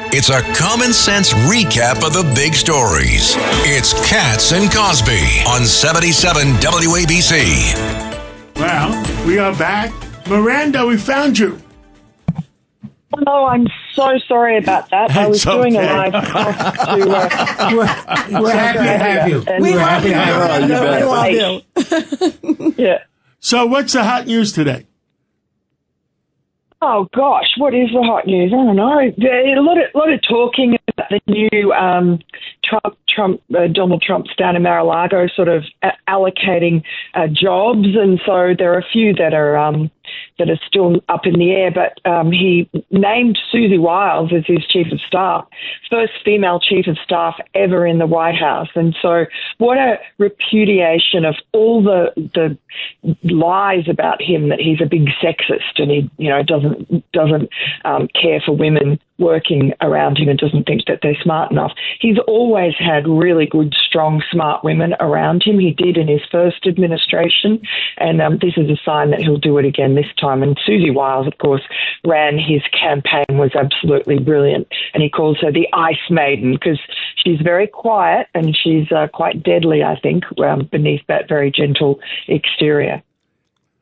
It's a common sense recap of the big stories. It's Katz and Cosby on 77 WABC. Well, we are back. Miranda, we found you. Oh, I'm so sorry about that. I was doing a live talk to... We're happy to have you. We're happy to have you. We love you. Yeah. So what's the hot news today? Oh, gosh, what is the hot news? I don't know. A lot of talking about the new Donald Trump's down in Mar-a-Lago sort of allocating jobs, and so there are a few that are still up in the air, but he named Susie Wiles as his chief of staff, first female chief of staff ever in the White House. And so what a repudiation of all the lies about him, that he's a big sexist and he doesn't care for women working around him and doesn't think that they're smart enough. He's always had really good, strong, smart women around him. He did in his first administration, and this is a sign that he'll do it again this time. And Susie Wiles, of course, ran his campaign, was absolutely brilliant, and he calls her the Ice Maiden because she's very quiet and she's quite deadly, I think, beneath that very gentle exterior.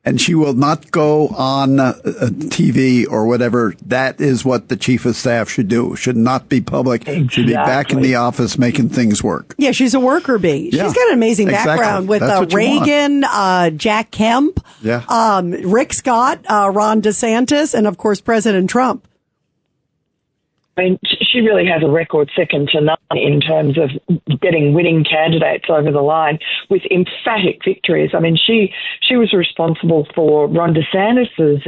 And she will not go on TV or whatever. That is what the chief of staff should do. Should not be public. Exactly. Should be back in the office making things work. Yeah, she's a worker bee. Yeah, she's got an amazing background with Reagan, Jack Kemp, Rick Scott, Ron DeSantis, and, of course, President Trump. I mean, she really has a record second to none in terms of getting winning candidates over the line with emphatic victories. I mean, she was responsible for Ron DeSantis's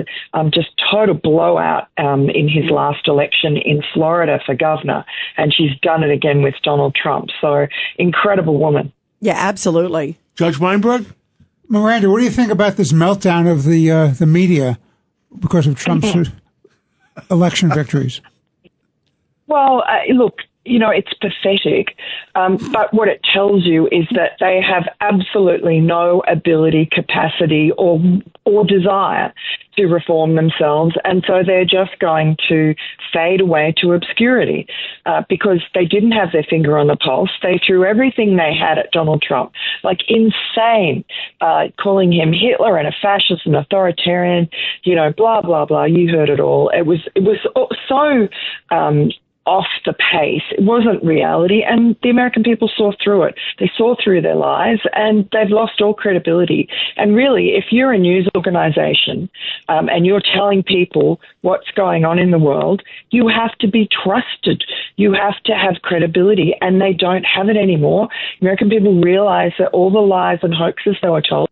just total blowout in his last election in Florida for governor, and she's done it again with Donald Trump. So, incredible woman. Yeah, absolutely. Judge Weinberg? Miranda, what do you think about this meltdown of the media because of Trump's election victories? Well, look, it's pathetic, but what it tells you is that they have absolutely no ability, capacity, or desire to reform themselves, and so they're just going to fade away to obscurity because they didn't have their finger on the pulse. They threw everything they had at Donald Trump, like insane, calling him Hitler and a fascist and authoritarian, blah, blah, blah. You heard it all. It was so off the pace. It wasn't reality, and the American people saw through it. They saw through their lies, and they've lost all credibility. And really, if you're a news organization and you're telling people what's going on in the world, you have to be trusted. You have to have credibility, and they don't have it anymore. American people realize that all the lies and hoaxes they were told,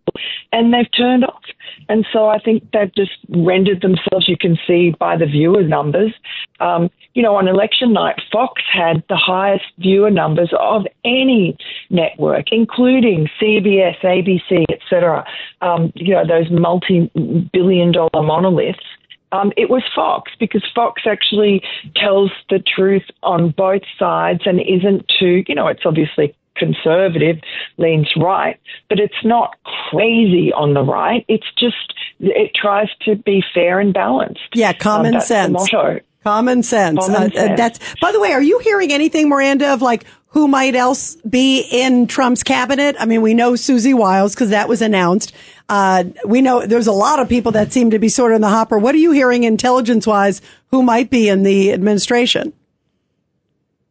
and they've turned off. And so I think they've just rendered themselves, you can see by the viewer numbers. On election night, Fox had the highest viewer numbers of any network, including CBS, ABC, etc. Those multi-billion-dollar monoliths. It was Fox, because Fox actually tells the truth on both sides and isn't too, it's obviously conservative, leans right, but it's not crazy on the right. It's just, it tries to be fair and balanced. Yeah, common sense. That's the motto. Common sense. That's. By the way, are you hearing anything, Miranda, of who might else be in Trump's cabinet? I mean, we know Susie Wiles because that was announced. We know there's a lot of people that seem to be sort of in the hopper. What are you hearing intelligence-wise? Who might be in the administration?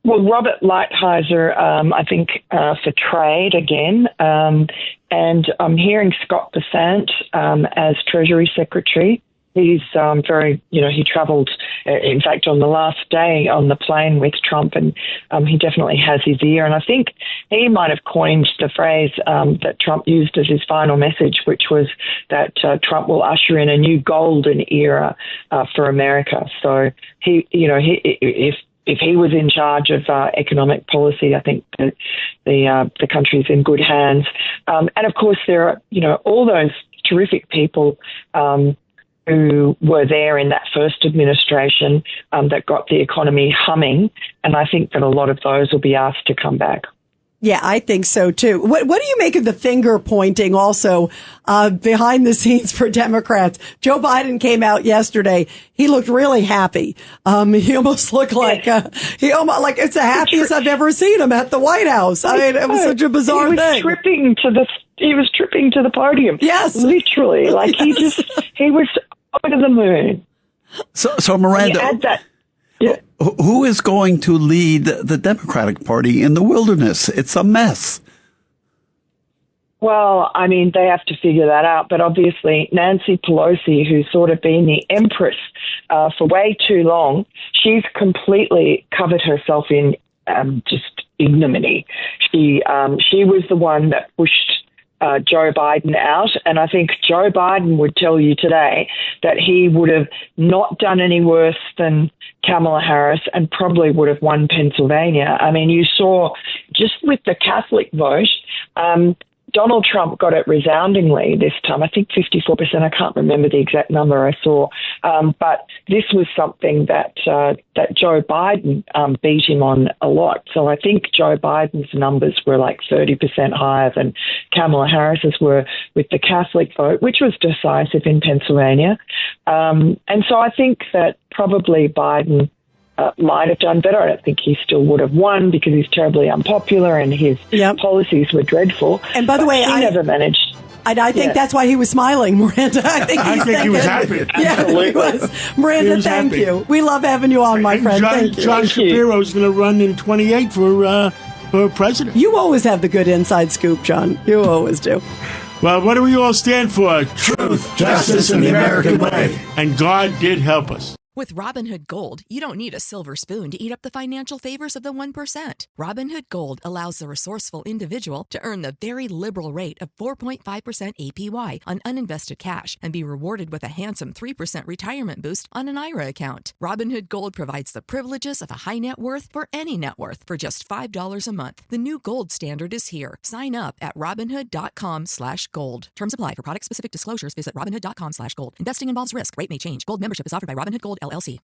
Well, Robert Lighthizer, I think, for trade again. And I'm hearing Scott Bessent as Treasury Secretary. He's very, he traveled, in fact, on the last day on the plane with Trump, and he definitely has his ear. And I think he might have coined the phrase that Trump used as his final message, which was that Trump will usher in a new golden era for America. So if he was in charge of economic policy, I think the country's in good hands. And of course, there are, all those terrific people who were there in that first administration that got the economy humming. And I think that a lot of those will be asked to come back. Yeah, I think so too. What do you make of the finger pointing also behind the scenes for Democrats? Joe Biden came out yesterday. He looked really happy. He almost looked like it's the happiest I've ever seen him at the White House. I mean, it was such a bizarre thing. He was tripping to the podium. Yes, literally. Like he was over the moon. So Miranda. Yeah. Who is going to lead the Democratic Party in the wilderness? It's a mess. Well, I mean, they have to figure that out. But obviously, Nancy Pelosi, who's sort of been the empress for way too long, she's completely covered herself in just ignominy. She was the one that pushed Joe Biden out. And I think Joe Biden would tell you today that he would have not done any worse than Kamala Harris and probably would have won Pennsylvania. I mean, you saw just with the Catholic vote, Donald Trump got it resoundingly this time. I think 54%. I can't remember the exact number I saw. But this was something that Joe Biden beat him on a lot. So I think Joe Biden's numbers were like 30% higher than Kamala Harris's were with the Catholic vote, which was decisive in Pennsylvania. And so I think that probably Biden might have done better. I don't think he still would have won because he's terribly unpopular and his policies were dreadful. And by the way, he never managed. And I think that's why he was smiling, Miranda. I think he was happy. Yeah, he was. Miranda, thank you. We love having you on, my friend. Thank you. John Shapiro's going to run in 28 for president. You always have the good inside scoop, John. You always do. Well, what do we all stand for? Truth, justice, and the American way. And God did help us. With Robinhood Gold, you don't need a silver spoon to eat up the financial favors of the 1%. Robinhood Gold allows the resourceful individual to earn the very liberal rate of 4.5% APY on uninvested cash and be rewarded with a handsome 3% retirement boost on an IRA account. Robinhood Gold provides the privileges of a high net worth for any net worth for just $5 a month. The new gold standard is here. Sign up at Robinhood.com/gold. Terms apply. For product-specific disclosures, visit Robinhood.com/gold. Investing involves risk. Rate may change. Gold membership is offered by Robinhood Gold LLC.